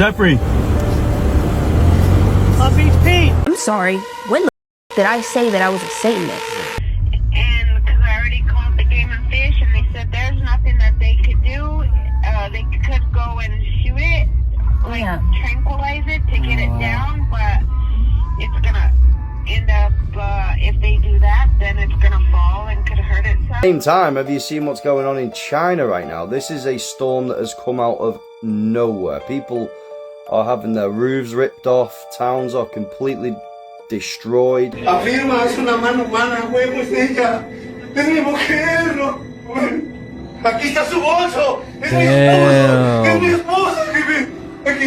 Jeffrey. Pete. I'm sorry. When the did I say that I was a Satanist? And because I already called the Game and Fish, and they said there's nothing that they could do. They could go and shoot it, like tranquilize it to get it down, but it's gonna end up, if they do that, then it's gonna fall and could hurt itself. Same time, have you seen what's going on in China right now? This is a storm that has come out of nowhere. People are having their roofs ripped off, towns are completely destroyed. Afirma, es una mano humana, güey, pues ella. Tenemos que verlo. Aquí está su bolso. Es mi esposo. Es mi esposo, jefe. Aquí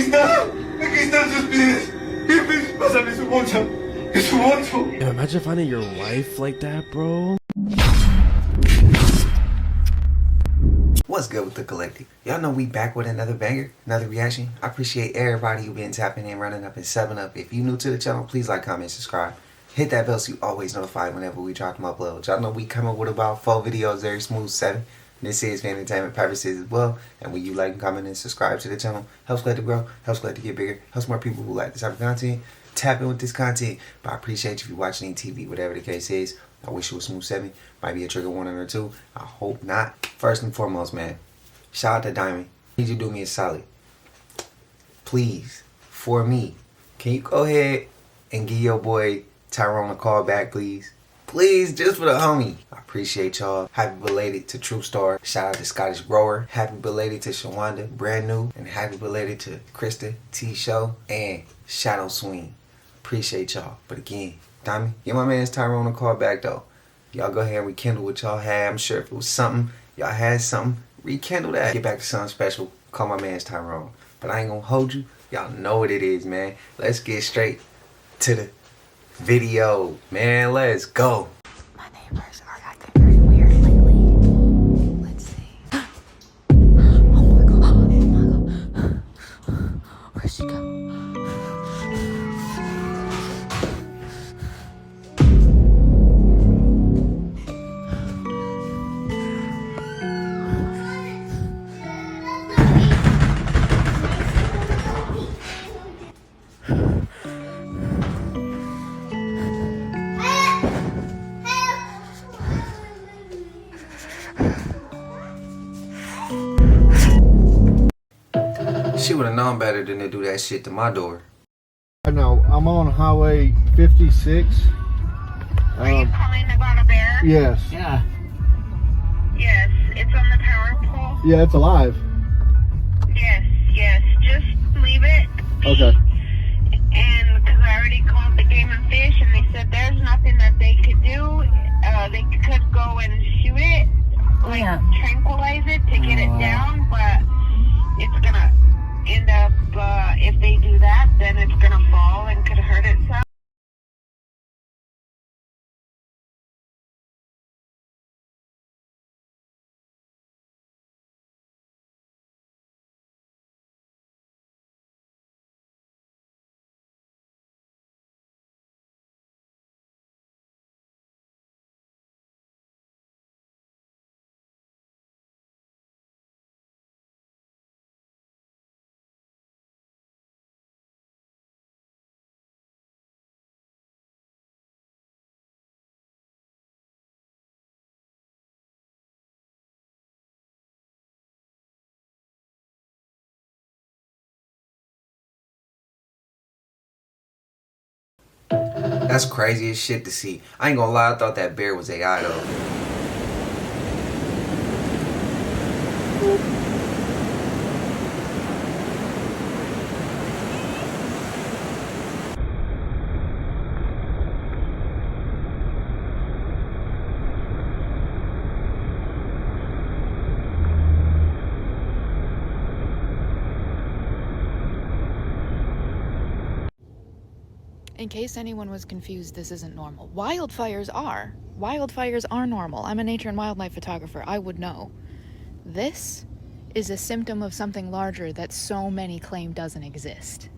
están sus pies. Jefe, pásame su bolsa. Es su bolso. Imagine finding your wife like that, bro. What's good with the collective? Y'all know we back with another banger, another reaction. I appreciate everybody who been tapping in, running up, and 7-up. If you new to the channel, please like, comment, subscribe. Hit that bell so you always notified whenever we drop them uploads. Y'all know we coming with about 4 videos, very smooth 7. This is for entertainment purposes as well. And when you like, comment, and subscribe to the channel, helps glad to grow, helps glad to get bigger, helps more people who like this type of content tap in with this content. But I appreciate you if you're watching any TV, whatever the case is. I wish you a smooth 7. Might be a trigger warning or 2. I hope not. First and foremost, man, shout out to Diamond. Need you to do me a solid. Please, for me, can you go ahead and give your boy Tyrone a call back, please? Please, just for the homie. I appreciate y'all. Happy belated to True Star. Shout out to Scottish Grower. Happy belated to Shawanda, brand new. And happy belated to Krista T Show and Shadow Swing. Appreciate y'all. But again, Diamond, give my man's Tyrone a call back though. Y'all go ahead and rekindle what y'all had. I'm sure if it was something, y'all had something, rekindle that. Get back to something special. Call my man's Tyrone. But I ain't gonna hold you. Y'all know what it is, man. Let's get straight to the video, man. Let's go. My neighbors are acting very weird lately. Let's see. Oh my god. Oh my god. Where'd she go? She would have known better than to do that shit to my door. No, I'm on Highway 56. Are you calling about a bear? Yes. Yeah. Yes, it's on the power pole. Yeah, it's alive. Yes, just leave it. Okay. And because I already called the Game and Fish, and they said there's nothing that they could do. They could go and shoot it, like tranquilize it to get it down, but it's gonna end up, if they do that, then it's gonna fall and could hurt itself. That's crazy as shit to see. I ain't gonna lie, I thought that bear was AI though. In case anyone was confused, this isn't normal. Wildfires are. Wildfires are normal. I'm a nature and wildlife photographer. I would know. This is a symptom of something larger that so many claim doesn't exist.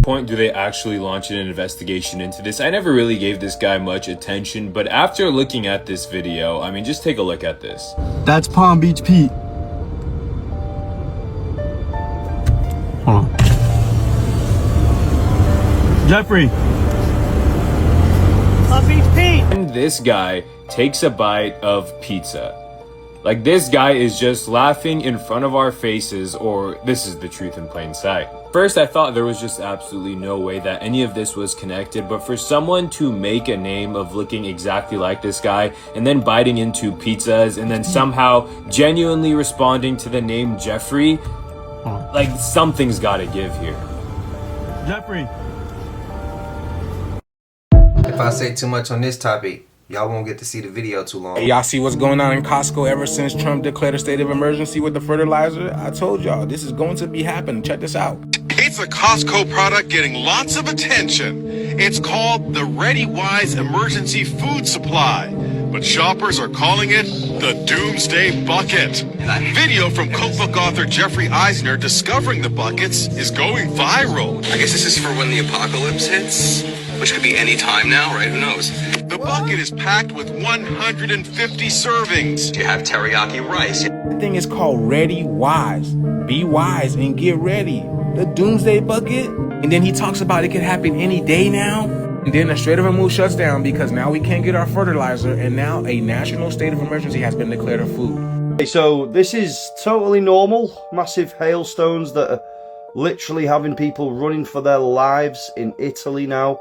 point do they actually launch an investigation into this? I never really gave this guy much attention, but after looking at this video, I mean, just take a look at this. That's Palm Beach Pete. Hold on. Jeffrey. Palm Beach Pete. And this guy takes a bite of pizza. Like, this guy is just laughing in front of our faces, or this is the truth in plain sight. First, I thought there was just absolutely no way that any of this was connected, but for someone to make a name of looking exactly like this guy, and then biting into pizzas, and then somehow genuinely responding to the name Jeffrey, like, something's gotta give here. Jeffrey. If I say too much on this topic, y'all won't get to see the video too long. Hey, y'all see what's going on in Costco ever since Trump declared a state of emergency with the fertilizer? I told y'all, this is going to be happening. Check this out. It's a Costco product getting lots of attention. It's called the Ready Wise Emergency Food Supply, but shoppers are calling it the Doomsday Bucket. Video from cookbook author Jeffrey Eisner discovering the buckets is going viral. I guess this is for when the apocalypse hits, which could be any time now, right? Who knows? The bucket is packed with 150 servings. You have teriyaki rice. The thing is called Ready Wise. Be wise and get ready. The Doomsday Bucket. And then he talks about it could happen any day now. And then the Strait of Hormuz shuts down because now we can't get our fertilizer, and now a national state of emergency has been declared of food. Okay, so this is totally normal. Massive hailstones that are literally having people running for their lives in Italy now.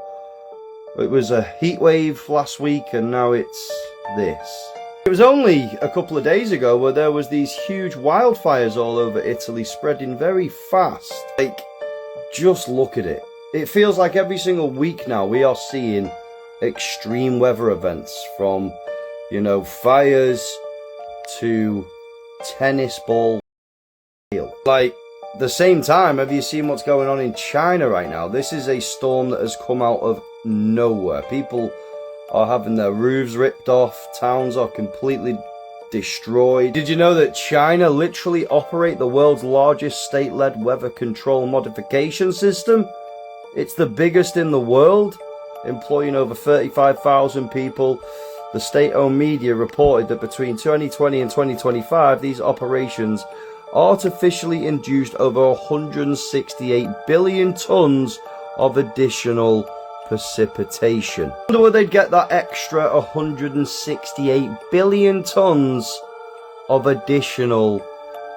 It was a heat wave last week, and now it's this. It was only a couple of days ago where there was these huge wildfires all over Italy, spreading very fast. Like, just look at it. It feels like every single week now we are seeing extreme weather events, from, you know, fires to tennis ball. Like, the same time, have you seen what's going on in China right now? This is a storm that has come out of nowhere. People are having their roofs ripped off. Towns are completely destroyed. Did you know that China literally operate the world's largest state-led weather control modification system? It's the biggest in the world, employing over 35,000 people. The state-owned media reported that between 2020 and 2025, these operations artificially induced over 168 billion tons of additional precipitation. I wonder where they'd get that extra 168 billion tons of additional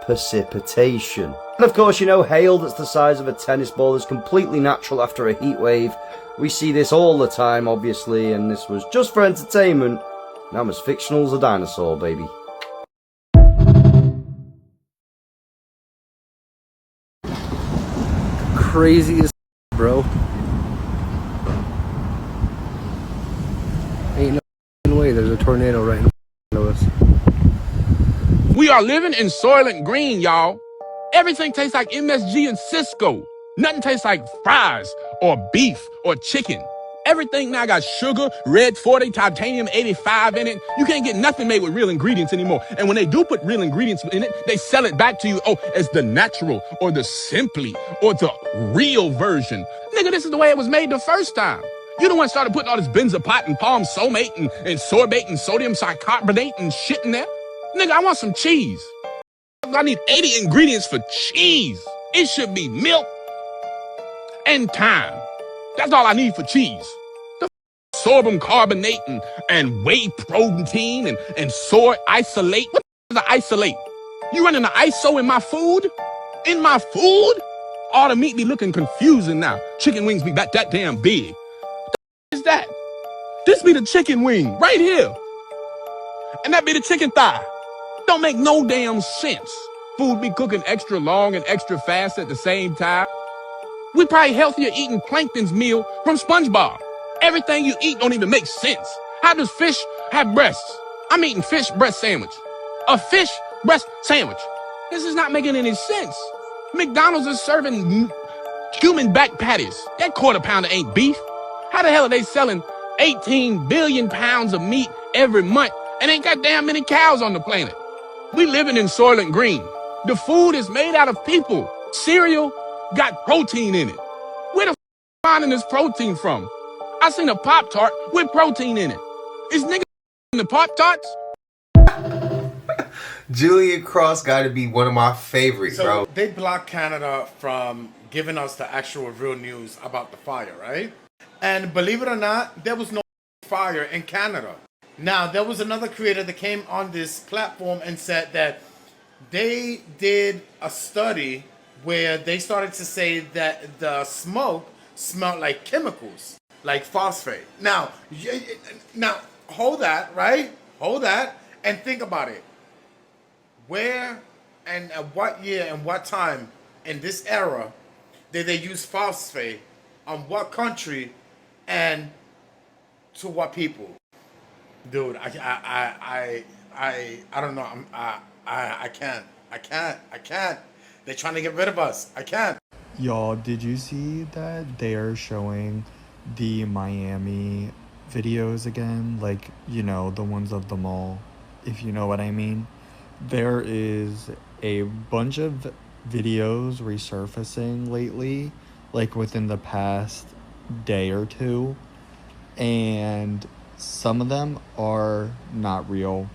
precipitation. And of course, you know, hail that's the size of a tennis ball is completely natural after a heat wave. We see this all the time, obviously, and this was just for entertainment. Now I'm as fictional as a dinosaur, baby. Crazy as bro. Ain't no way there's a tornado right in front of us. We are living in Soylent Green, y'all. Everything tastes like MSG and Cisco. Nothing tastes like fries or beef or chicken. Everything now got sugar, red 40, titanium 85 in it. You can't get nothing made with real ingredients anymore. And when they do put real ingredients in it, they sell it back to you, oh, as the natural or the simply or the real version. Nigga, this is the way it was made the first time. You the one started putting all this benzopot and palm sorbate and sorbate and sodium bicarbonate and shit in there. Nigga, I want some cheese. I need 80 ingredients for cheese. It should be milk and thyme. That's all I need for cheese. The sorghum carbonate and whey protein and soy isolate. What is the isolate? You running the ISO in my food? In my food? All the meat be looking confusing now. Chicken wings be that damn big. What the is that? This be the chicken wing right here. And that be the chicken thigh. Don't make no damn sense. Food be cooking extra long and extra fast at the same time. We probably healthier eating Plankton's meal from SpongeBob. Everything you eat don't even make sense. How does fish have breasts? I'm eating fish breast sandwich. A fish breast sandwich. This is not making any sense. McDonald's is serving human back patties. That quarter pounder ain't beef. How the hell are they selling 18 billion pounds of meat every month and ain't got damn many cows on the planet? We living in Soylent Green. The food is made out of people. Cereal got protein in it. Where the finding this protein from? I seen a Pop-Tart with protein in it. Is nigga in the Pop-Tarts? Julia Cross got to be one of my favorites, bro. They blocked Canada from giving us the actual real news about the fire, right? And believe it or not, there was no fire in Canada. Now, there was another creator that came on this platform and said that they did a study where they started to say that the smoke smelled like chemicals, like phosphate. Now, hold that, right? Hold that and think about it. Where and at what year and what time in this era did they use phosphate? On what country and to what people? Dude, I don't know. I can't. They're trying to get rid of us. I can't. Y'all, did you see that they are showing the Miami videos again? Like, you know, the ones of the mall, if you know what I mean. There is a bunch of videos resurfacing lately, like within the past day or two, and some of them are not real,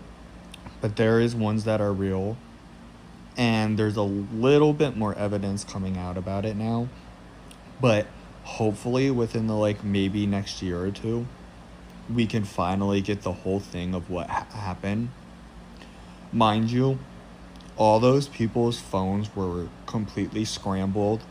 but there is ones that are real, and there's a little bit more evidence coming out about it now. But hopefully within the maybe next year or two, we can finally get the whole thing of what happened. Mind you, all those people's phones were completely scrambled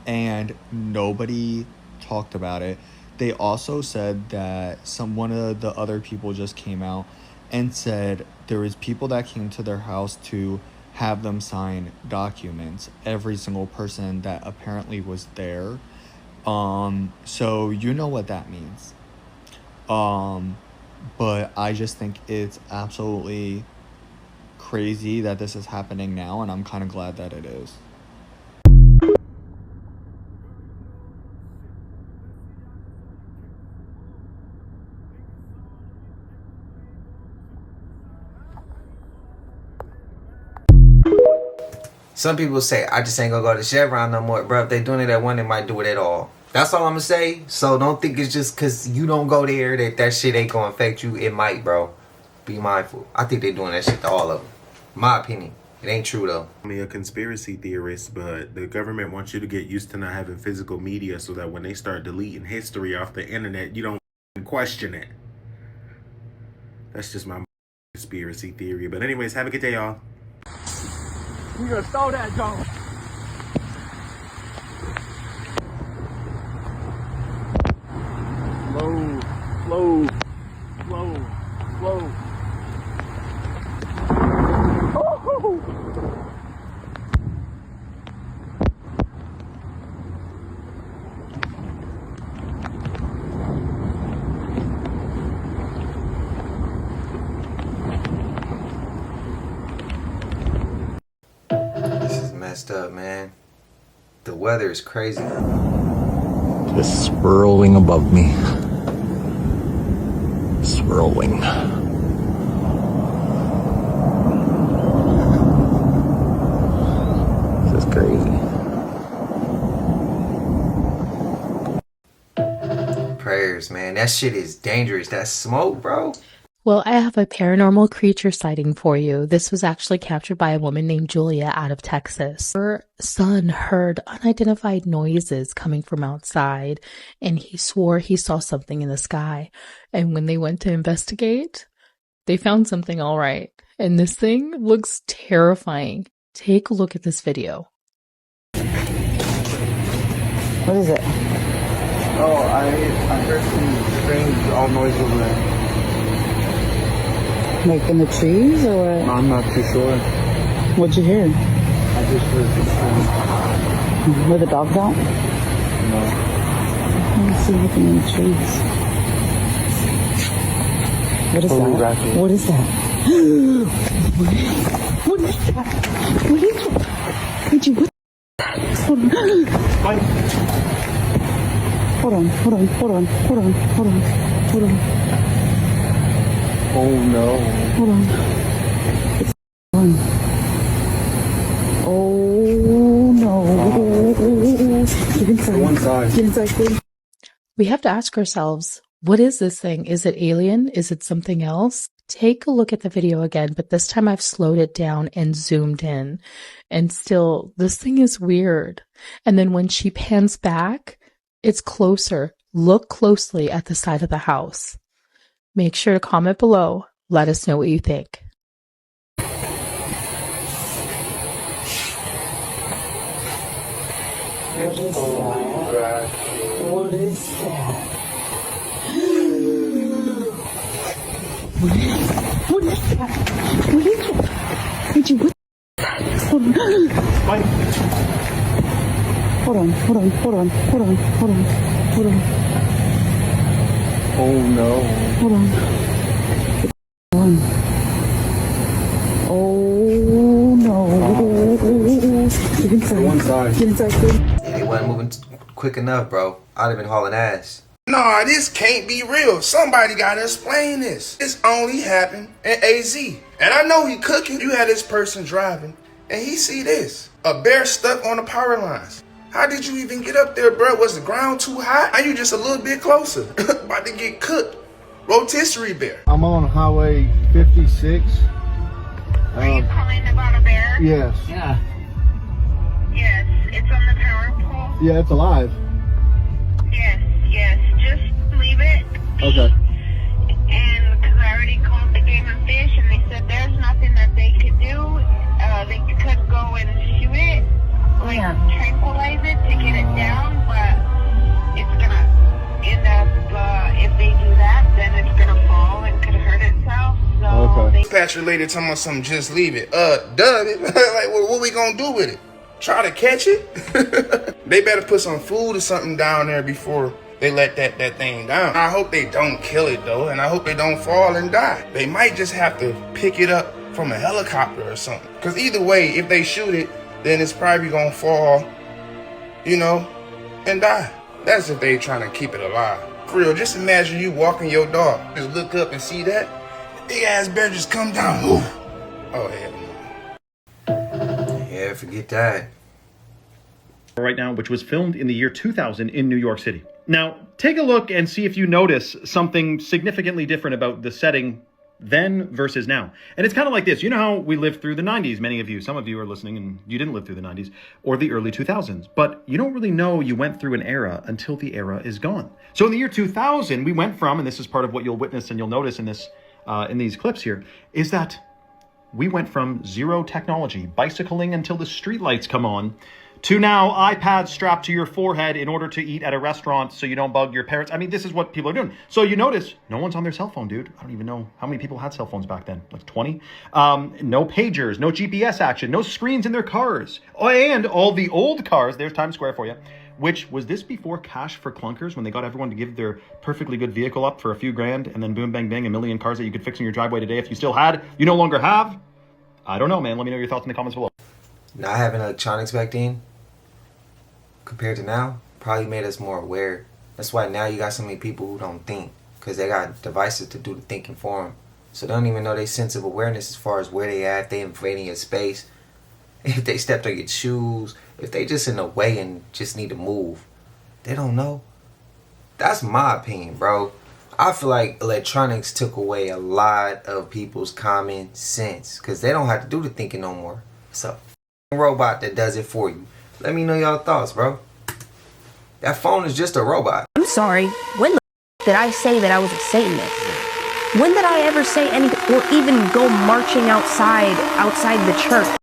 and nobody talked about it. They also said that one of the other people just came out and said there was people that came to their house to have them sign documents, every single person that apparently was there. So you know what that means. But I just think it's absolutely crazy that this is happening now, and I'm kind of glad that it is. Some people say, I just ain't gonna go to Chevron no more. Bro, if they doing it at one, they might do it at all. That's all I'm gonna say. So don't think it's just because you don't go there that shit ain't gonna affect you. It might, bro. Be mindful. I think they doing that shit to all of them. My opinion. It ain't true, though. I'm a conspiracy theorist, but the government wants you to get used to not having physical media so that when they start deleting history off the internet, you don't question it. That's just my conspiracy theory. But anyways, have a good day, y'all. You gonna throw that dog. Slow. Oh! This is messed up, man. The weather is crazy. Just swirling above me. Swirling. This is crazy. Prayers, man. That shit is dangerous. That smoke, bro. Well, I have a paranormal creature sighting for you. This was actually captured by a woman named Julia out of Texas. Her son heard unidentified noises coming from outside, and he swore he saw something in the sky. And when they went to investigate, they found something all right. And this thing looks terrifying. Take a look at this video. What is it? Oh, I heard some strange odd noise over there. Like in the trees or what? I'm not too sure. What'd you hear? I just heard some sound. Were the dogs out? No. Let me see anything in the trees. What is Totally that? ratchet. What is that? What is that? What is that? Did you what? Hold on. Oh no. Hold on. It's on. Oh no. You can try. inside. Get inside, please. We have to ask ourselves, what is this thing? Is it alien? Is it something else? Take a look at the video again, but this time I've slowed it down and zoomed in. And still, this thing is weird. And then when she pans back, it's closer. Look closely at the side of the house. Make sure to comment below. Let us know what you think. What is that? What is that? What is that? Did you what? Hold on. Hold on. Oh no. Hold on. Oh no. Get inside. One side. Get inside, please. They wasn't moving quick enough, bro. I'd have been hauling ass. Nah, this can't be real. Somebody gotta explain this. This only happened in AZ. And I know he cooking. You had this person driving, and he see this. A bear stuck on the power lines. How did you even get up there, bro? Was the ground too high? Are you just a little bit closer? About to get cooked. Rotisserie bear. I'm on Highway 56. Are you calling about a bear? Yes. Yeah. Yes, it's on the power pole. Yeah, it's alive. Yes. Just leave it. Okay. And because I already called the game and fish, and they said there's nothing that they could do. They could go and shoot it, like tranquilize it to get it down, but it's gonna end up. If they do that, then it's gonna fall and could hurt itself. So Dispatcher lady talking about something, just leave it. Dub it. Like, what we gonna do with it? Try to catch it? They better put some food or something down there before they let that thing down. I hope they don't kill it though, and I hope they don't fall and die. They might just have to pick it up from a helicopter or something. Because either way, if they shoot it, then it's probably gonna fall, and die. That's if they trying to keep it alive. For real, just imagine you walking your dog. Just look up and see that. Big ass bear just come down. Ooh. Oh, hell no. Yeah, forget that. Right now, which was filmed in the year 2000 in New York City. Now, take a look and see if you notice something significantly different about the setting then versus now. And it's kind of like this. You know how we lived through the 90s? Many of you, some of you are listening and you didn't live through the 90s or the early 2000s. But you don't really know you went through an era until the era is gone. So in the year 2000, we went from, and this is part of what you'll witness and you'll notice in this in these clips here, is that we went from zero technology, bicycling until the streetlights come on, to now iPads strapped to your forehead in order to eat at a restaurant so you don't bug your parents. I mean, this is what people are doing. So you notice no one's on their cell phone, dude. I don't even know how many people had cell phones back then, like 20. No pagers, no GPS action, no screens in their cars. And all the old cars, there's Times Square for you, which was this before cash for clunkers when they got everyone to give their perfectly good vehicle up for a few grand and then boom, bang, bang, a million cars that you could fix in your driveway today if you still had, you no longer have? I don't know, man. Let me know your thoughts in the comments below. Not having electronics back then, compared to now, probably made us more aware. That's why now you got so many people who don't think, because they got devices to do the thinking for them. So they don't even know their sense of awareness as far as where they at, if they invading your space, if they stepped on your shoes, if they just in the way and just need to move. They don't know. That's my opinion, bro. I feel like electronics took away a lot of people's common sense, because they don't have to do the thinking no more. It's a robot that does it for you. Let me know y'all thoughts, bro. That phone is just a robot. I'm sorry. When the did I say that I was a Satanist? When did I ever say anything or even go marching outside the church?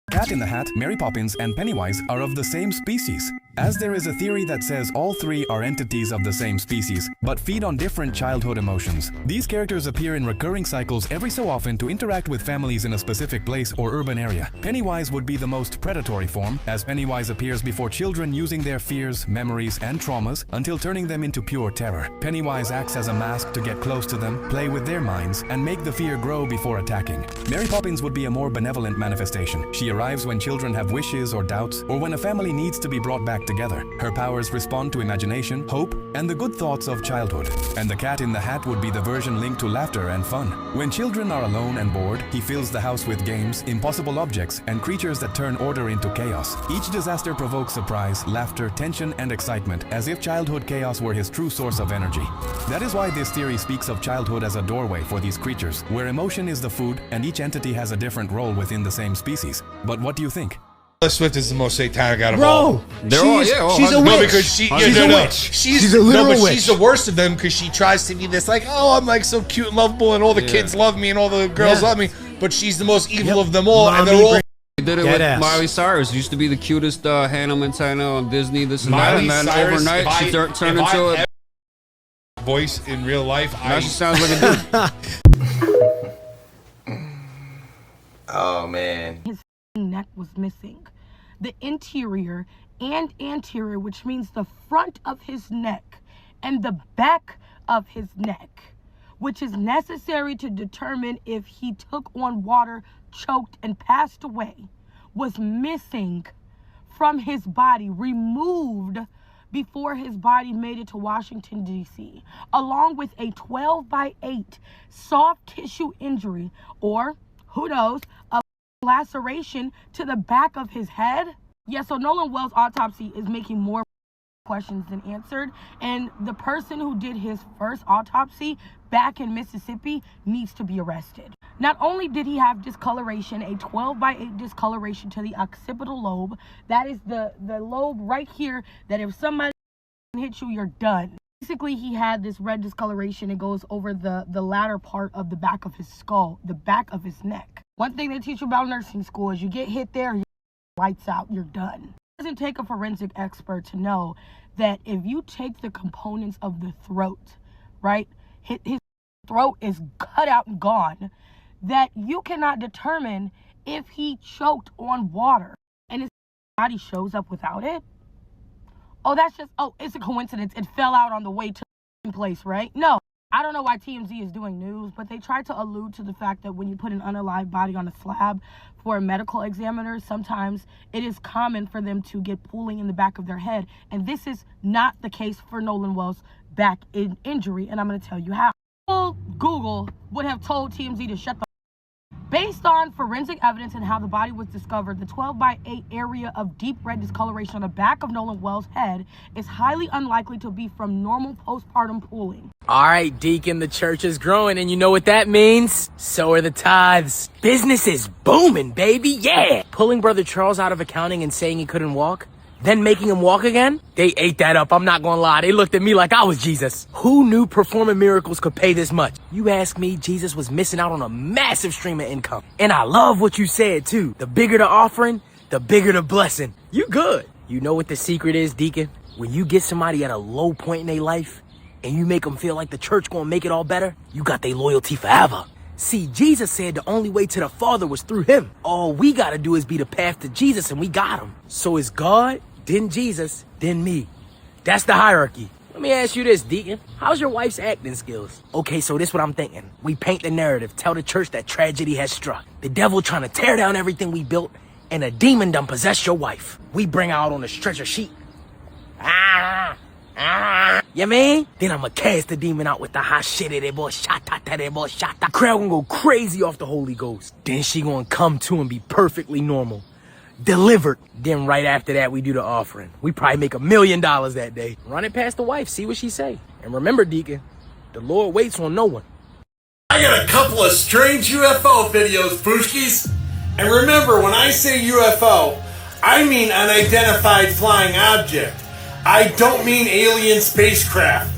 Cat in the Hat, Mary Poppins, and Pennywise are of the same species, as there is a theory that says all three are entities of the same species, but feed on different childhood emotions. These characters appear in recurring cycles every so often to interact with families in a specific place or urban area. Pennywise would be the most predatory form, as Pennywise appears before children using their fears, memories, and traumas until turning them into pure terror. Pennywise acts as a mask to get close to them, play with their minds, and make the fear grow before attacking. Mary Poppins would be a more benevolent manifestation. She arrives when children have wishes or doubts, or when a family needs to be brought back together. Her powers respond to imagination, hope, and the good thoughts of childhood. And the cat in the hat would be the version linked to laughter and fun. When children are alone and bored, he fills the house with games, impossible objects, and creatures that turn order into chaos. Each disaster provokes surprise, laughter, tension, and excitement, as if childhood chaos were his true source of energy. That is why this theory speaks of childhood as a doorway for these creatures, where emotion is the food and each entity has a different role within the same species. But what do you think? Taylor Swift is the most satanic out of all. She's a witch. No, because she's a witch. She's a literal witch. She's the worst of them because she tries to be this like, oh, I'm like so cute and lovable, and all the kids love me, and all the girls love me. But she's the most evil of them all, and they're all. They did it with Miley Cyrus. Used to be the cutest Hannah Montana on Disney. This and that, and then overnight she turned into a voice in real life. Now she sounds like a dude. Oh man. His neck was missing. The interior and anterior, which means the front of his neck and the back of his neck, which is necessary to determine if he took on water, choked, and passed away, was missing from his body, removed before his body made it to Washington, D.C., along with a 12-by-8 soft tissue injury, or, who knows, a laceration to the back of his head. Yeah, so Nolan Wells' autopsy is making more questions than answered, and the person who did his first autopsy back in Mississippi needs to be arrested. Not only did he have discoloration, a 12-by-8 discoloration to the occipital lobe, that is the lobe right here that if somebody hits you, you're done. Basically, he had this red discoloration. It goes over the latter part of the back of his skull, the back of his neck. One thing they teach you about nursing school is you get hit there, you're lights out, you're done. It doesn't take a forensic expert to know that if you take the components of the throat, right, his throat is cut out and gone, that you cannot determine if he choked on water and his body shows up without it. Oh, that's just, it's a coincidence. It fell out on the way to the place, right? No. I don't know why TMZ is doing news, but they try to allude to the fact that when you put an unalive body on a slab for a medical examiner, sometimes it is common for them to get pooling in the back of their head. And this is not the case for Nolan Wells' back injury, and I'm going to tell you how. Google would have told TMZ to shut the Based on forensic evidence and how the body was discovered, the 12-by-8 area of deep red discoloration on the back of Nolan Wells' head is highly unlikely to be from normal postpartum pooling. All right, Deacon, the church is growing, and you know what that means? So are the tithes. Business is booming, baby, yeah! Pulling Brother Charles out of accounting and saying he couldn't walk, then making him walk again? They ate that up, I'm not gonna lie. They looked at me like I was Jesus. Who knew performing miracles could pay this much? You ask me, Jesus was missing out on a massive stream of income. And I love what you said, too. The bigger the offering, the bigger the blessing. You good. You know what the secret is, Deacon? When you get somebody at a low point in their life, and you make them feel like the church gonna make it all better, you got their loyalty forever. See, Jesus said the only way to the Father was through him. All we gotta do is be the path to Jesus, and we got him. So it's God, then Jesus, then me. That's the hierarchy. Let me ask you this, Deacon. How's your wife's acting skills? Okay, so this what I'm thinking. We paint the narrative, tell the church that tragedy has struck. The devil trying to tear down everything we built, and a demon done possessed your wife. We bring her out on a stretcher sheet. You mean? Then I'ma cast the demon out with the hot shit at that boy, shot-ta-ta-that boy, shot-ta. Crowd gonna go crazy off the Holy Ghost. Then she gonna come to and be perfectly normal. Delivered. Then right after that, we do the offering. We probably make $1 million that day. Run it past the wife, see what she say. And remember, Deacon, the Lord waits on no one. I got a couple of strange UFO videos, Brewskis. And remember, when I say UFO, I mean unidentified flying object. I don't mean alien spacecraft.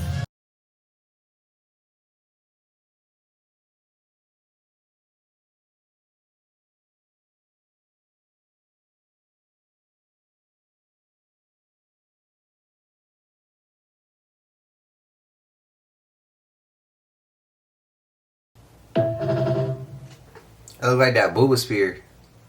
I look like that booba spear.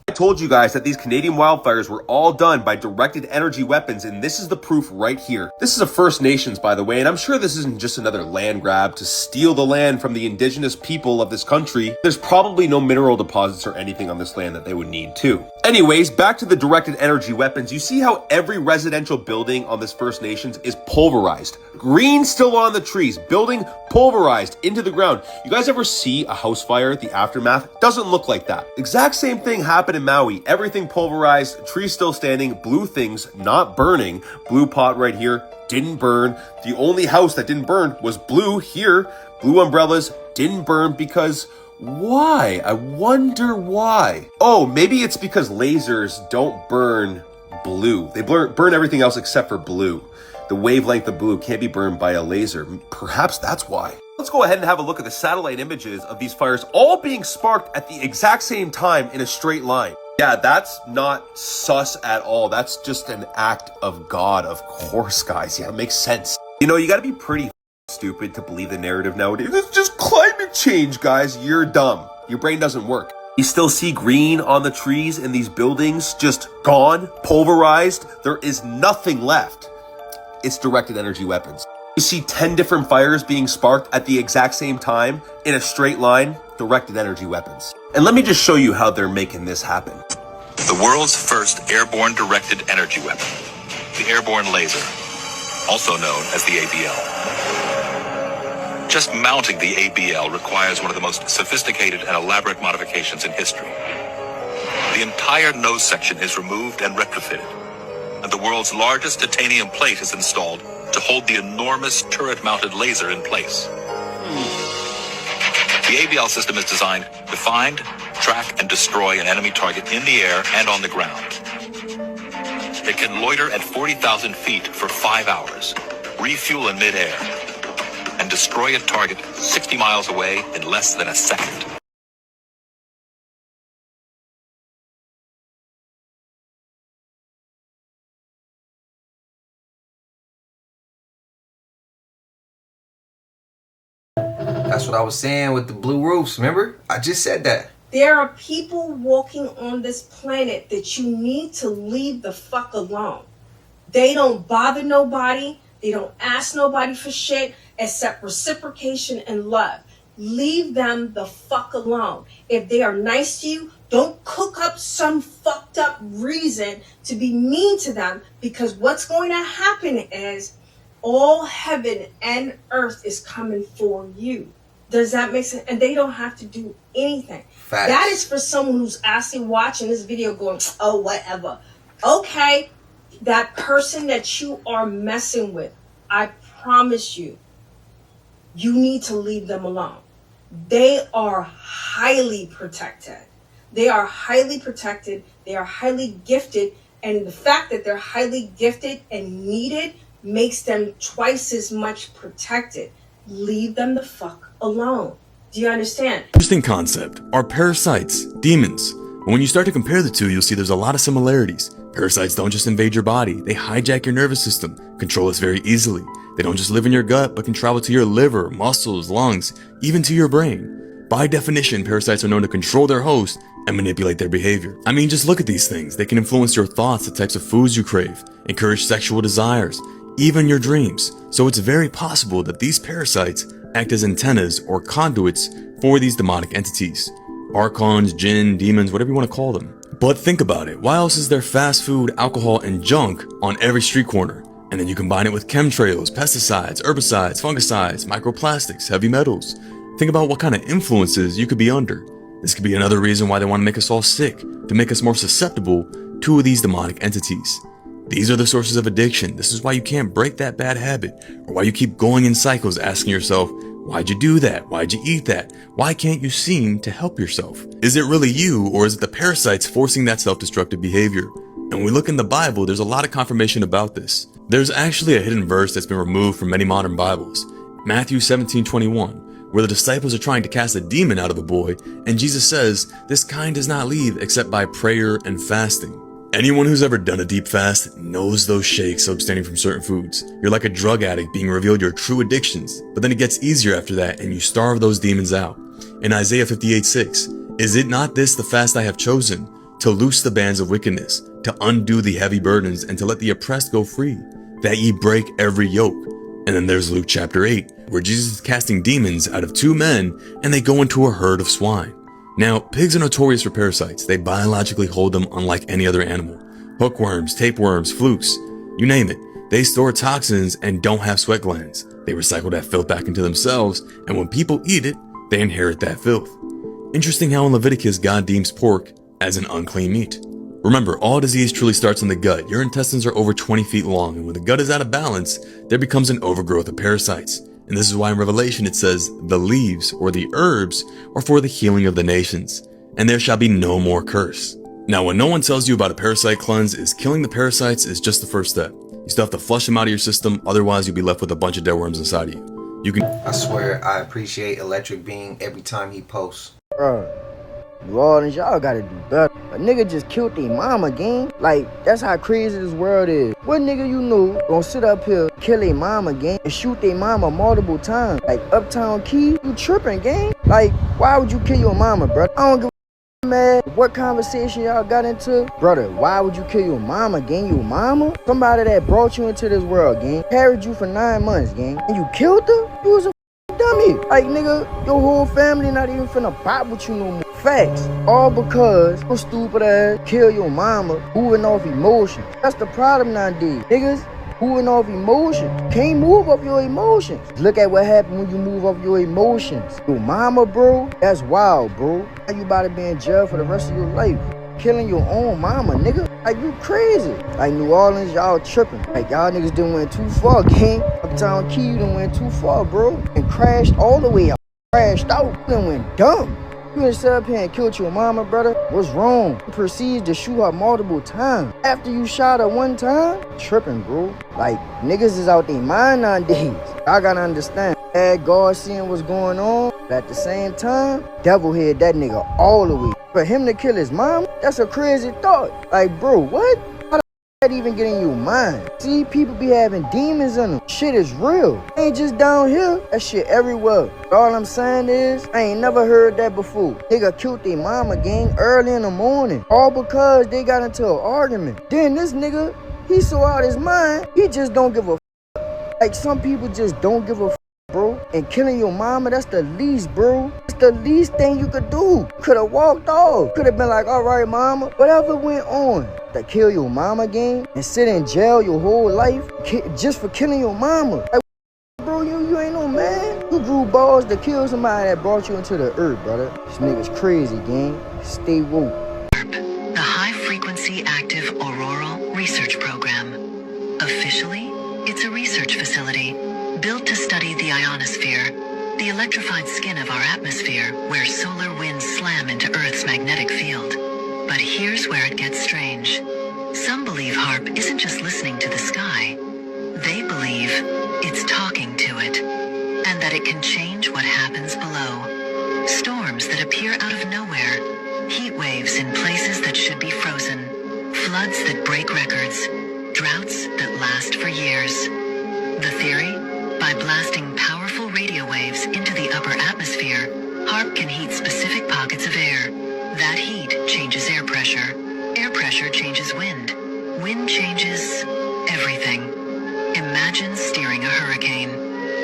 I told you guys that these Canadian wildfires were all done by directed energy weapons, and this is the proof right here. This is a First Nations, by the way, and I'm sure this isn't just another land grab to steal the land from the indigenous people of this country. There's probably no mineral deposits or anything on this land that they would need too. Anyways, back to the directed energy weapons. You see how every residential building on this First Nations is pulverized. Green still on the trees, building pulverized into the ground. You guys ever see a house fire, the aftermath? Doesn't look like that. Exact same thing happened in Maui. Everything pulverized, trees still standing, blue things not burning. Blue pot right here, didn't burn. The only house that didn't burn was blue here. Blue umbrellas didn't burn because why? I wonder why. Oh, maybe it's because lasers don't burn blue. They burn everything else except for blue. The wavelength of blue can't be burned by a laser. Perhaps that's why. Let's go ahead and have a look at the satellite images of these fires all being sparked at the exact same time in a straight line. Yeah, that's not sus at all. That's just an act of God, of course, guys. Yeah, it makes sense. You know, you gotta be pretty stupid to believe the narrative nowadays. It's just climate change, guys. You're dumb. Your brain doesn't work. You still see green on the trees in these buildings, just gone, pulverized. There is nothing left. It's directed energy weapons. You see 10 different fires being sparked at the exact same time in a straight line, directed energy weapons. And let me just show you how they're making this happen. The world's first airborne directed energy weapon, the airborne laser, also known as the ABL. Just mounting the ABL requires one of the most sophisticated and elaborate modifications in history. The entire nose section is removed and retrofitted, and the world's largest titanium plate is installed to hold the enormous turret-mounted laser in place. The ABL system is designed to find, track, and destroy an enemy target in the air and on the ground. It can loiter at 40,000 feet for 5 hours, refuel in midair, and destroy a target 60 miles away in less than a second. That's what I was saying with the blue roofs, remember? I just said that. There are people walking on this planet that you need to leave the fuck alone. They don't bother nobody. They don't ask nobody for shit except reciprocation and love. Leave them the fuck alone. If they are nice to you, don't cook up some fucked up reason to be mean to them, because what's going to happen is all heaven and earth is coming for you. Does that make sense? And they don't have to do anything. Facts. That is for someone who's actually watching this video going, oh, whatever. Okay, that person that you are messing with, I promise you, you need to leave them alone. They are highly protected. They are highly protected. They are highly gifted. And the fact that they're highly gifted and needed makes them twice as much protected. Leave them the fuck alone. Do you understand? Interesting concept. Are parasites demons? When you start to compare the two, you'll see there's a lot of similarities. Parasites don't just invade your body. They hijack your nervous system, control us very easily. They don't just live in your gut, but can travel to your liver, muscles, lungs, even to your brain. By definition, parasites are known to control their host and manipulate their behavior. I mean, just look at these things. They can influence your thoughts, the types of foods you crave, encourage sexual desires, even your dreams. So it's very possible that these parasites act as antennas or conduits for these demonic entities. Archons, jinn, demons, whatever you want to call them. But think about it. Why else is there fast food, alcohol, and junk on every street corner? And then you combine it with chemtrails, pesticides, herbicides, fungicides, microplastics, heavy metals. Think about what kind of influences you could be under. This could be another reason why they want to make us all sick, to make us more susceptible to these demonic entities. These are the sources of addiction. This is why you can't break that bad habit, or why you keep going in cycles asking yourself, why'd you do that? Why'd you eat that? Why can't you seem to help yourself? Is it really you, or is it the parasites forcing that self-destructive behavior? And when we look in the Bible, there's a lot of confirmation about this. There's actually a hidden verse that's been removed from many modern Bibles. Matthew 17:21, where the disciples are trying to cast a demon out of a boy, and Jesus says, this kind does not leave except by prayer and fasting. Anyone who's ever done a deep fast knows those shakes of abstaining from certain foods. You're like a drug addict being revealed your true addictions, but then it gets easier after that and you starve those demons out. In Isaiah 58:6, is it not this the fast I have chosen? to loose the bands of wickedness, to undo the heavy burdens, and to let the oppressed go free, that ye break every yoke. And then there's Luke chapter 8, where Jesus is casting demons out of 2 men, and they go into a herd of swine. Now, pigs are notorious for parasites. They biologically hold them unlike any other animal. Hookworms, tapeworms, flukes, you name it. They store toxins and don't have sweat glands. They recycle that filth back into themselves, and when people eat it, they inherit that filth. Interesting how in Leviticus God deems pork as an unclean meat. Remember, all disease truly starts in the gut. Your intestines are over 20 feet long, and when the gut is out of balance, there becomes an overgrowth of parasites. And this is why in Revelation it says, the leaves or the herbs are for the healing of the nations, and there shall be no more curse. Now, when no one tells you about a parasite cleanse, is killing the parasites is just the first step. You still have to flush them out of your system, otherwise you'll be left with a bunch of dead worms inside of you. You can. I swear, I appreciate Electric Being every time he posts. Bro, New Orleans, y'all gotta do better. A nigga just killed their mama, gang. Like, that's how crazy this world is. What nigga you know gonna sit up here, kill their mama, gang, and shoot their mama multiple times? Like, Uptown Key, you tripping, gang? Like, why would you kill your mama, bro? I don't give a mad what conversation y'all got into. Brother, why would you kill your mama, gang? Your mama? Somebody that brought you into this world, gang. Carried you for 9 months, gang. And you killed her? You was a dummy. Like, nigga, your whole family not even finna pop with you no more. Facts. All because your stupid ass kill your mama moving off emotion. That's the problem nowadays. Niggas moving off emotion. Can't move off your emotions. Look at what happened when you move off your emotions. Your mama, bro, that's wild, bro. Now you about to be in jail for the rest of your life. Killing your own mama, nigga. Like, you crazy. Like, New Orleans, y'all tripping. Like, y'all niggas done went too far, gang. Uptown Key, you done went too far, bro. And crashed all the way out. Crashed out. You done went dumb. You done sit up here and killed your mama, brother. What's wrong? You proceeded to shoot her multiple times. After you shot her one time? Tripping, bro. Like, niggas is out their mind nowadays. I gotta understand. Had God seeing what's going on, but at the same time, devil hit that nigga all the way. For him to kill his mom, that's a crazy thought. Like, bro, what? How the that even get in your mind? See, people be having demons in them. Shit is real. Ain't just down here. That shit everywhere. But all I'm saying is, I ain't never heard that before. Nigga killed their mama, gang, early in the morning. All because they got into an argument. Then this nigga, he so out his mind, he just don't give a f. Like, some people just don't give a f, bro. And killing your mama, that's the least, bro. It's the least thing you could do. Could've walked off. Could've been like, all right, mama. Whatever went on. To kill your mama, gang, and sit in jail your whole life just for killing your mama. Like, bro, you ain't no man. You grew balls to kill somebody that brought you into the earth, brother. This nigga's crazy, gang. Stay woke. The High Frequency Active Auroral Research Program. Officially, it's a research facility built to study the ionosphere, the electrified skin of our atmosphere where solar winds slam into Earth's magnetic field. But here's where it gets strange. Some believe HARP isn't just listening to the sky. They believe it's talking to it, and that it can change what happens below. Storms that appear out of nowhere, heat waves in places that should be frozen, floods that break records, droughts that last for years. The theory? By blasting powerful radio waves into the upper atmosphere, HARP can heat specific pockets of air. That heat changes air pressure. Air pressure changes wind. Wind changes everything. Imagine steering a hurricane.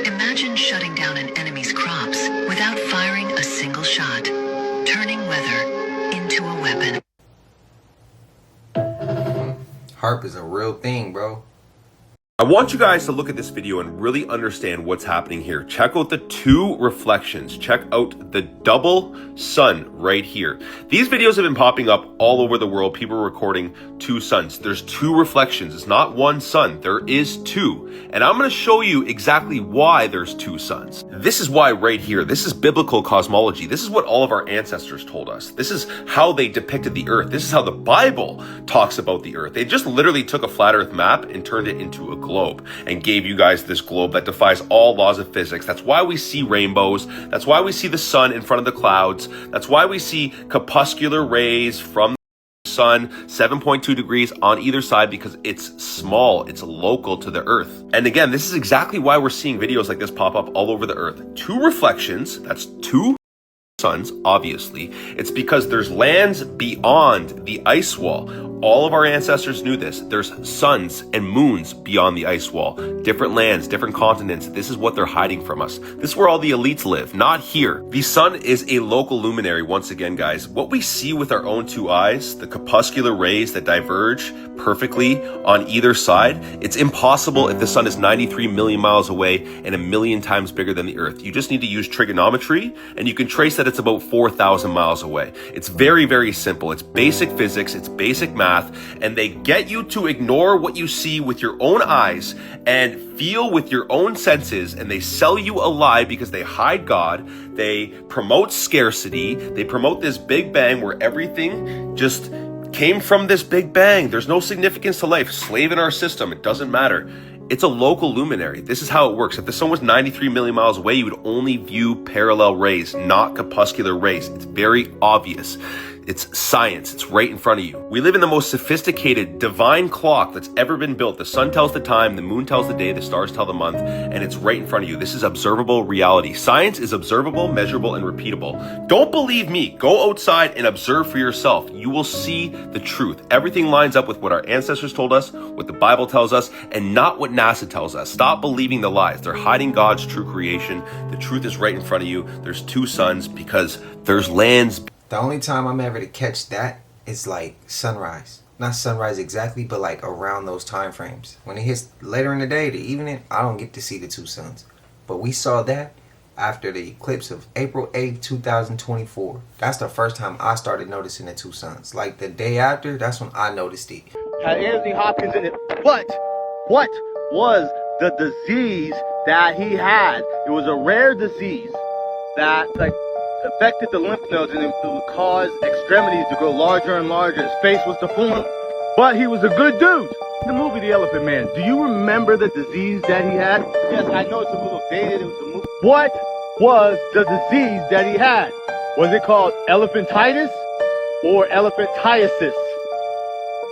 Imagine shutting down an enemy's crops without firing a single shot. Turning weather into a weapon. HARP is a real thing, bro. I want you guys to look at this video and really understand what's happening here. Check out the 2 reflections. Check out the double sun right here. These videos have been popping up all over the world. People are recording 2 suns. There's 2 reflections. It's not 1 sun. There is 2. And I'm going to show you exactly why there's 2 suns. This is why right here. This is biblical cosmology. This is what all of our ancestors told us. This is how they depicted the earth. This is how the Bible talks about the earth. They just literally took a flat earth map and turned it into a globe and gave you guys this globe that defies all laws of physics. That's why we see rainbows. That's why we see the sun in front of the clouds. That's why we see corpuscular rays from the sun 7.2 degrees on either side, because it's small, it's local to the earth. And again, this is exactly why we're seeing videos like this pop up all over the earth. 2 reflections, that's 2 suns, obviously. It's because there's lands beyond the ice wall. All of our ancestors knew this. There's suns and moons beyond the ice wall. Different lands, different continents. This is what they're hiding from us. This is where all the elites live, not here. The sun is a local luminary once again, guys. What we see with our own two eyes, the corpuscular rays that diverge perfectly on either side, it's impossible if the sun is 93 million miles away and 1,000,000 times bigger than the earth. You just need to use trigonometry and you can trace that it's about 4,000 miles away. It's very, very simple. It's basic physics, it's basic math, and they get you to ignore what you see with your own eyes and feel with your own senses, and they sell you a lie because they hide God. They promote scarcity. They promote this big bang where everything just came from this big bang. There's no significance to life. Slave in our system. It doesn't matter. It's a local luminary. This is how it works. If the sun was 93 million miles away, you would only view parallel rays, not corpuscular rays. It's very obvious. It's science. It's right in front of you. We live in the most sophisticated divine clock that's ever been built. The sun tells the time, the moon tells the day, the stars tell the month, and it's right in front of you. This is observable reality. Science is observable, measurable, and repeatable. Don't believe me. Go outside and observe for yourself. You will see the truth. Everything lines up with what our ancestors told us, what the Bible tells us, and not what NASA tells us. Stop believing the lies. They're hiding God's true creation. The truth is right in front of you. There's two suns because there's lands. The only time I'm ever to catch that is like sunrise. Not sunrise exactly, but like around those time frames. When it hits later in the day, the evening, I don't get to see the two suns. But we saw that after the eclipse of April 8th, 2024. That's the first time I started noticing the two suns. Like the day after, that's when I noticed it. Had Anthony Hopkins in it. But what was the disease that he had? It was a rare disease that affected the lymph nodes, and it would cause extremities to grow larger and larger. His face was deformed, but he was a good dude. The movie The Elephant Man, do you remember the disease that he had? Yes, I know it's a little dated. It was a movie. What was the disease that he had? Was it called elephantitis or elephantiasis?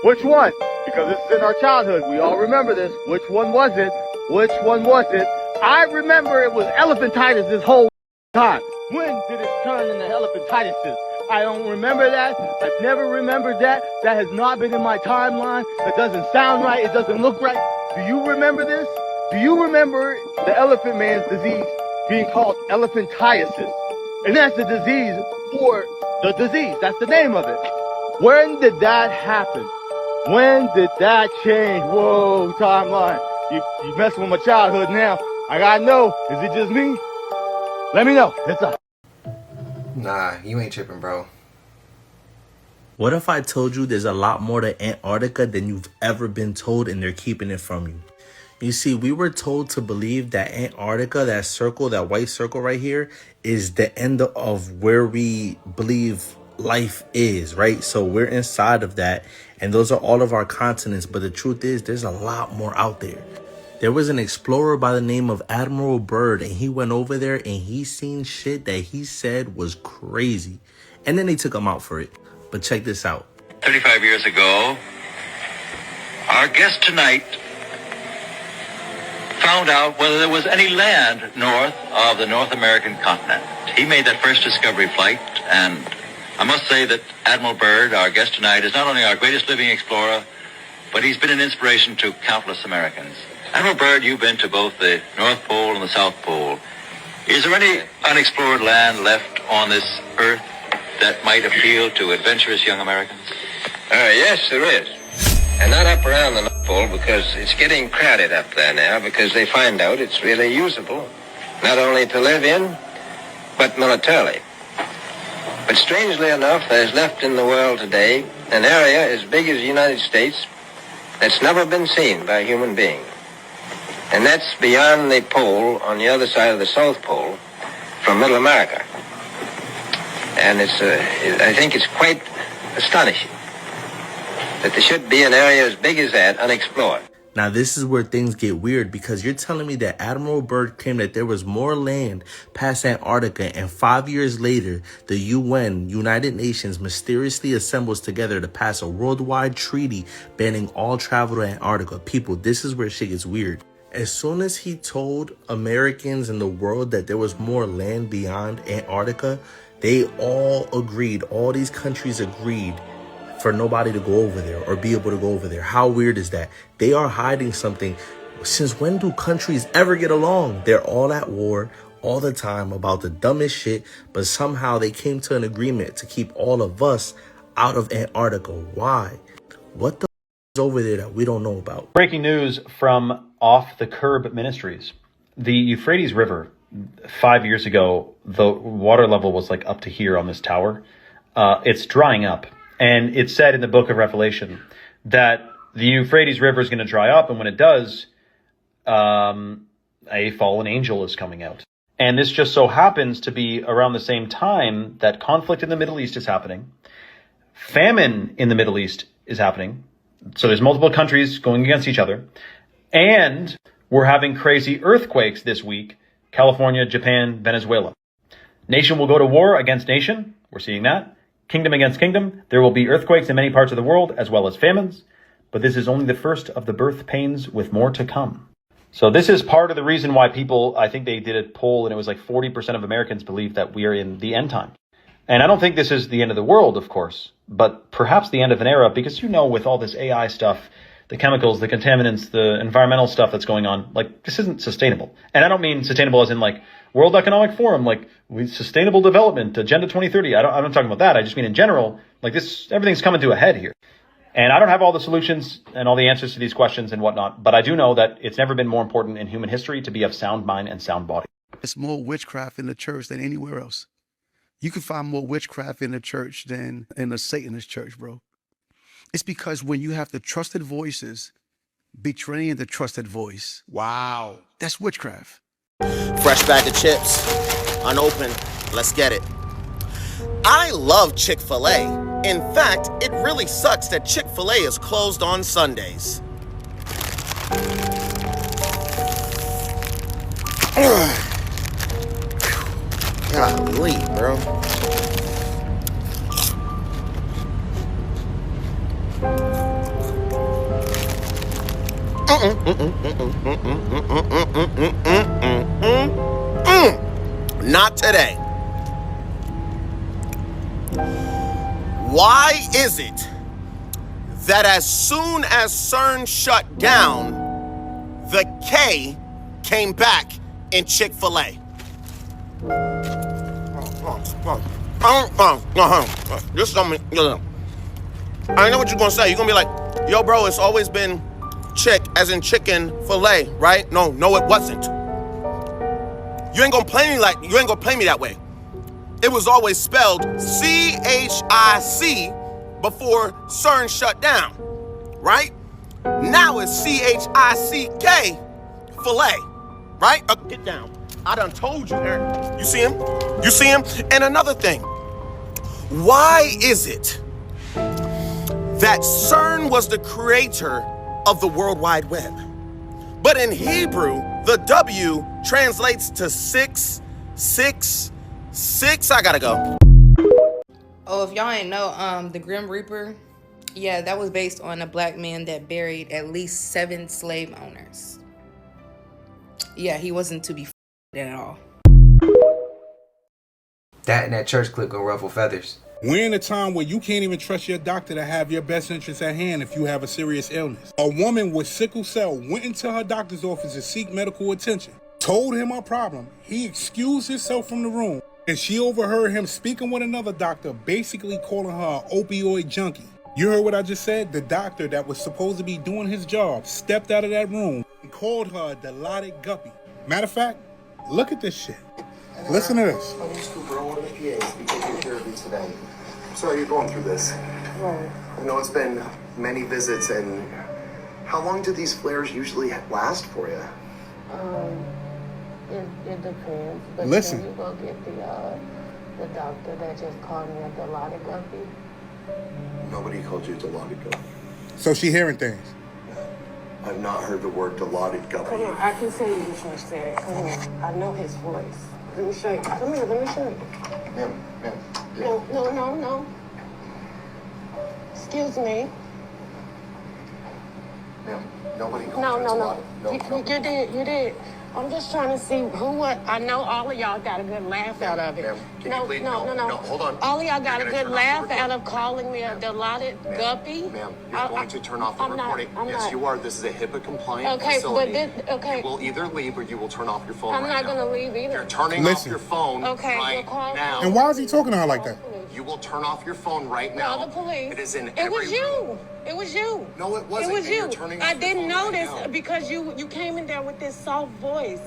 Which one? Because this is in our childhood. We all remember this. Which one was it? Which one was it? I remember it was elephantitis this whole time. When did it turn into elephantitis? I don't remember that. I've never remembered that. That has not been in my timeline. That doesn't sound right. It doesn't look right. Do you remember this? Do you remember the Elephant Man's disease being called elephantiasis? And that's the disease for the disease. That's the name of it. When did that happen? When did that change? Whoa, timeline. You messing with my childhood now. I gotta know. Is it just me? Let me know. It's up. Nah, you ain't tripping, bro. What if I told you there's a lot more to Antarctica than you've ever been told and they're keeping it from you? You see, we were told to believe that Antarctica, that circle, that white circle right here, is the end of where we believe life is, right? So we're inside of that, and those are all of our continents. But the truth is, there's a lot more out there. There was an explorer by the name of Admiral Byrd, and he went over there and he seen shit that he said was crazy. And then they took him out for it. But check this out. 35 years ago, our guest tonight found out whether there was any land north of the North American continent. He made that first discovery flight, and I must say that Admiral Byrd, our guest tonight, is not only our greatest living explorer, but he's been an inspiration to countless Americans. Admiral Byrd, you've been to both the North Pole and the South Pole. Is there any unexplored land left on this earth that might appeal to adventurous young Americans? Yes, there is. And not up around the North Pole, because it's getting crowded up there now, because they find out it's really usable, not only to live in, but militarily. But strangely enough, there's left in the world today an area as big as the United States that's never been seen by a human being. And that's beyond the pole, on the other side of the South Pole, from Middle America. And I think it's quite astonishing that there should be an area as big as that unexplored. Now, this is where things get weird, because you're telling me that Admiral Byrd claimed that there was more land past Antarctica, and 5 years later, the UN, United Nations, mysteriously assembles together to pass a worldwide treaty banning all travel to Antarctica. People, this is where shit gets weird. As soon as he told Americans in the world that there was more land beyond Antarctica, They all agreed, all these countries agreed for nobody to go over there or be able to go over there. How weird is that? They are hiding something. Since when do countries ever get along? They're all at war all the time about the dumbest shit, but somehow they came to an agreement to keep all of us out of Antarctica. Why? What the is over there that we don't know about? Breaking news from Off the Curb Ministries. The Euphrates River, 5 years ago, the water level was like up to here on this tower. It's drying up. And it said in the book of Revelation that the Euphrates River is going to dry up. And when it does, a fallen angel is coming out. And this just so happens to be around the same time that conflict in the Middle East is happening. Famine in the Middle East is happening. So there's multiple countries going against each other. And we're having crazy earthquakes this week. California, Japan, Venezuela. Nation will go to war against nation. We're seeing that. Kingdom against kingdom. There will be earthquakes in many parts of the world, as well as famines. But this is only the first of the birth pains, with more to come. So this is part of the reason why people, I think they did a poll and it was like 40% of Americans believe that we are in the end time. And I don't think this is the end of the world, of course, but perhaps the end of an era, because with all this AI stuff, the chemicals, the contaminants, the environmental stuff that's going on, like this isn't sustainable. And I don't mean sustainable as in like World Economic Forum, like sustainable development, Agenda 2030. I'm not talking about that. I just mean in general, like this, everything's coming to a head here. And I don't have all the solutions and all the answers to these questions and whatnot, but I do know that it's never been more important in human history to be of sound mind and sound body. There's more witchcraft in the church than anywhere else. You can find more witchcraft in the church than in the Satanist church, bro. It's because when you have the trusted voices betraying the trusted voice. Wow. That's witchcraft. Fresh bag of chips, unopened. Let's get it. I love Chick-fil-A. In fact, it really sucks that Chick-fil-A is closed on Sundays. Golly, bro. Not today. Why is it that as soon as CERN shut down, the K came back in Chick-fil-A? This is something, I know what you're gonna say. You're gonna be like, yo, bro, it's always been chick, as in chicken fillet, right? No, it wasn't. You ain't gonna play me that way. It was always spelled C-H-I-C before CERN shut down, right? Now it's C-H-I-C-K, filet, right? Get down. I done told you, Eric. You see him? You see him? And another thing, why is it that CERN was the creator of the World Wide Web? But in Hebrew, the W translates to 666. I gotta go. Oh, if y'all ain't know, the Grim Reaper, yeah, that was based on a black man that buried at least 7 slave owners. Yeah, he wasn't to be at all. That and that church clip gonna ruffle feathers. We're in a time where you can't even trust your doctor to have your best interests at hand if you have a serious illness. A woman with sickle cell went into her doctor's office to seek medical attention, told him her problem. He excused himself from the room, and she overheard him speaking with another doctor, basically calling her an opioid junkie. You heard what I just said? The doctor that was supposed to be doing his job stepped out of that room and called her a dilated guppy. Matter of fact, look at this shit. Listen to this. My name's Cooper. I'm one of the PAs because you're here with me today. Sorry you're going through this. Right. I know it's been many visits, and how long do these flares usually last for you? It depends. But Listen. Can you go get the doctor that just called me a dilated guppy? Nobody called you dilated guppy. So she hearing things. I've not heard the word dilated guppy. Come on, I can say you before I say it. Come on, I know his voice. Let me show you. Come here, let me show you. Ma'am. No. Excuse me. Ma'am. Nobody No, contracts no, a no. lot of- You did. You did. I'm just trying to see who what. I know all of y'all got a good laugh out of it. Ma'am, can No, you please? no, no, no. Hold on. All of y'all got You're a gonna good turn off the laugh recording. out of calling me a delighted guppy. Ma'am, you're going to turn off the I'm not- recording. I'm Yes, not. you are. This is a HIPAA-compliant Okay, facility. okay. You will either leave or you will turn off your phone I'm right not now. gonna leave either. You're turning Listen. off your phone Okay, right well, call- now. And why is he talking to her like that? You will turn off your phone right now. Call the police. It is in It every was you. It was you. No, it wasn't. It was And you. you're turning off I your didn't phone right notice now. because you came in there with this soft voice.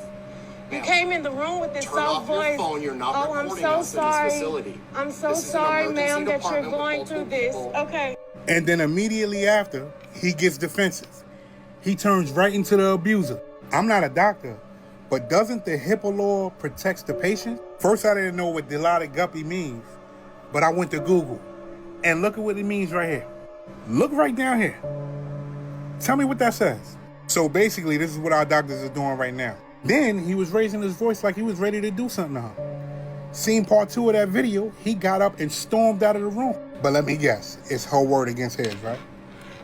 You Ma'am, came in the room with this turn soft off your voice. phone. You're not oh, I'm recording so us in this sorry. facility. I'm so This is an sorry, emergency ma'am, that you're department with going multiple through this. people. Okay. And then immediately after, he gets defensive. He turns right into the abuser. I'm not a doctor, but doesn't the HIPAA law protect the patient? First, I didn't know what dilated guppy means, but I went to Google. And look at what it means right here. Look right down here. Tell me what that says. So basically, this is what our doctors are doing right now. Then he was raising his voice like he was ready to do something to her. Seen part 2 of that video, he got up and stormed out of the room. But let me guess, it's her word against his, right?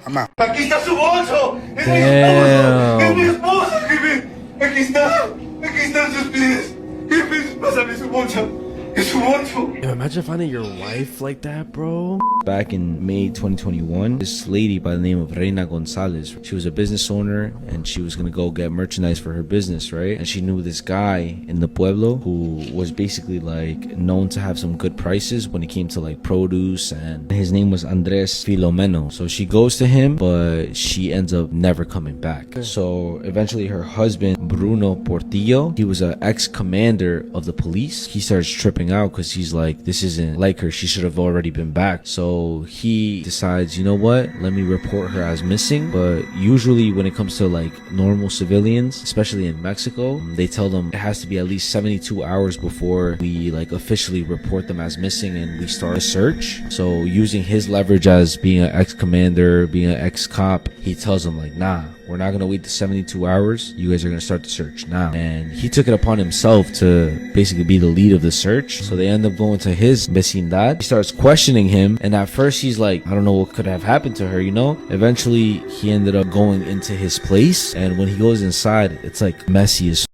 I'm out. Aquí está su bolso. Es mi esposo. Es mi esposo, jefe. Aquí está. Aquí están sus pies. Jefe, pásame su bolsa. Es su bolso. Yo, imagine finding your wife like that, bro. Back in May 2021, this lady by the name of Reina Gonzalez, she was a business owner and she was gonna go get merchandise for her business, right? And she knew this guy in the pueblo who was basically like known to have some good prices when it came to like produce, and his name was Andres Filomeno. So she goes to him, but she ends up never coming back. So eventually her husband, Bruno Portillo, he was an ex-commander of the police. He starts tripping out because he's like, this isn't like her. She should have already been back. So he decides, you know what, let me report her as missing. But usually when it comes to like normal civilians, especially in Mexico, they tell them it has to be at least 72 hours before we like officially report them as missing and we start a search. So using his leverage as being an ex-commander, being an ex-cop, he tells them like, nah, we're not gonna wait the 72 hours. You guys are gonna start the search now. And he took it upon himself to basically be the lead of the search. So they end up going to his vecindad. He starts questioning him, and at first he's like, I don't know what could have happened to her, you know? Eventually he ended up going into his place, and when he goes inside, it's like messy as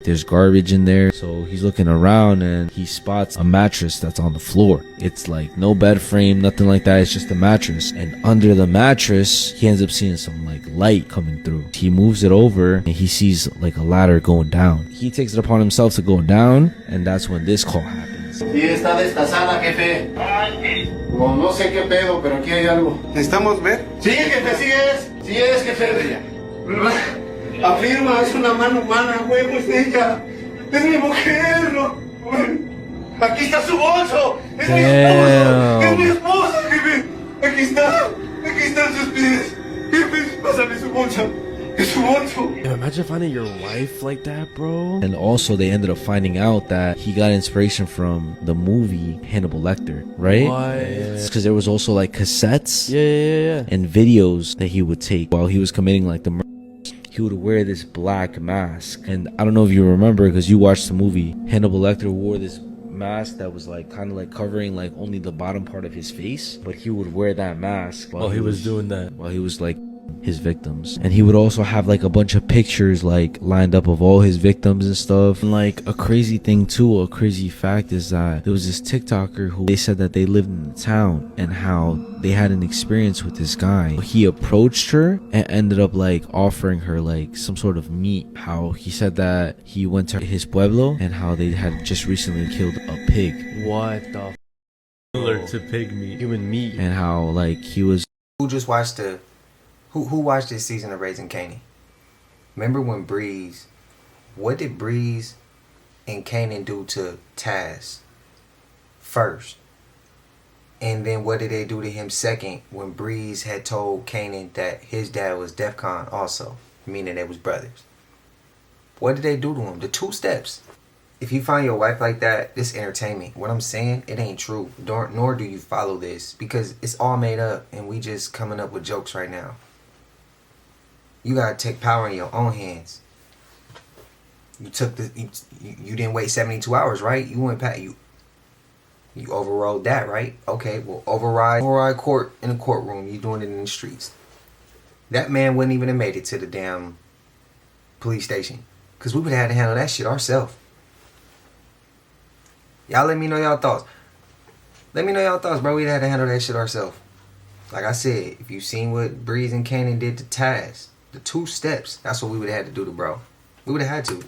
there's garbage in there. So he's looking around and he spots a mattress that's on the floor. It's like no bed frame, nothing like that. It's just a mattress. And under the mattress, he ends up seeing some like light coming through. He moves it over and he sees like a ladder going down. He takes it upon himself to go down, and that's when this call happens. Sí, está destazada, jefe. No sé qué pedo, pero aquí hay algo. ¿Necesitamos ver? Sí, jefe, sí es, jefe. Afirma, es una mano humana, huevo, es ella. Es mi mujer, no. Aquí está su bolso. Es mi esposo. Es mi esposo, jefe. Aquí están sus pies. Jefe, pásame su bolsa. Es su bolso. Yo, imagine finding your wife like that, bro. And also they ended up finding out that he got inspiration from the movie Hannibal Lecter, right? What? Because there was also like cassettes Yeah. and videos that he would take while he was committing like the murder. He would wear this black mask, and I don't know if you remember because you watched the movie. Hannibal Lecter wore this mask that was like kind of like covering like only the bottom part of his face, but he would wear that mask While he was doing that. while he was like his victims. And he would also have like a bunch of pictures like lined up of all his victims and stuff. And like a crazy thing too, a crazy fact is that there was this TikToker who they said that they lived in the town and how they had an experience with this guy. He approached her and ended up like offering her like some sort of meat. How he said that he went to his pueblo and how they had just recently killed a pig. What the similar to pig meat, human meat. And how like he was Who just watched the who watched this season of Raising Kanan? Remember when Breeze, what did Breeze and Kanan do to Taz first? And then what did they do to him second when Breeze had told Kanan that his dad was DEFCON also, meaning they was brothers? What did they do to him? The 2 steps. If you find your wife like that, this entertainment. What I'm saying, it ain't true. Nor do you follow this because it's all made up and we just coming up with jokes right now. You gotta take power in your own hands. You took you didn't wait 72 hours, right? You went past you overrode that, right? Okay, well override court in the courtroom. You doing it in the streets. that man wouldn't even have made it to the damn police station. Because we would have had to handle that shit ourselves. Y'all let me know y'all thoughts. Let me know y'all thoughts, bro. We'd have to handle that shit ourselves. Like I said, if you seen what Breeze and Kanan did to Taz, the 2 steps, that's what we would have had to do to bro. We would have had to.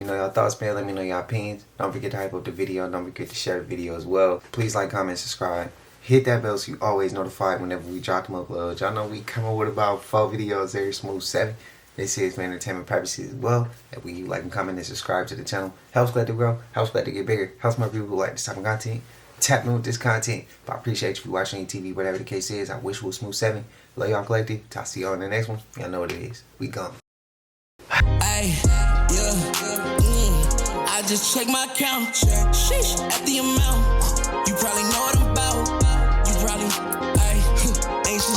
You know y'all thoughts, man. Let me know y'all opinions. Don't forget to hype up the video. Don't forget to share the video as well. Please like, comment, subscribe. Hit that bell so you always notified whenever we drop them uploads. Y'all know we come up with about 4 videos every smooth 7. They say it's for entertainment purposes as well. That we like and comment and subscribe to the channel. Helps glad to grow. Helps glad to get bigger. Helps more people who like this type of content. Tap me with this content. But I appreciate you for watching TV, whatever the case is. I wish we was smooth 7. Love y'all collective. I'll see y'all in the next one. Y'all know what it is. We gone. Ay, yeah, I just check my account. Sheesh, at the amount. You probably know what I'm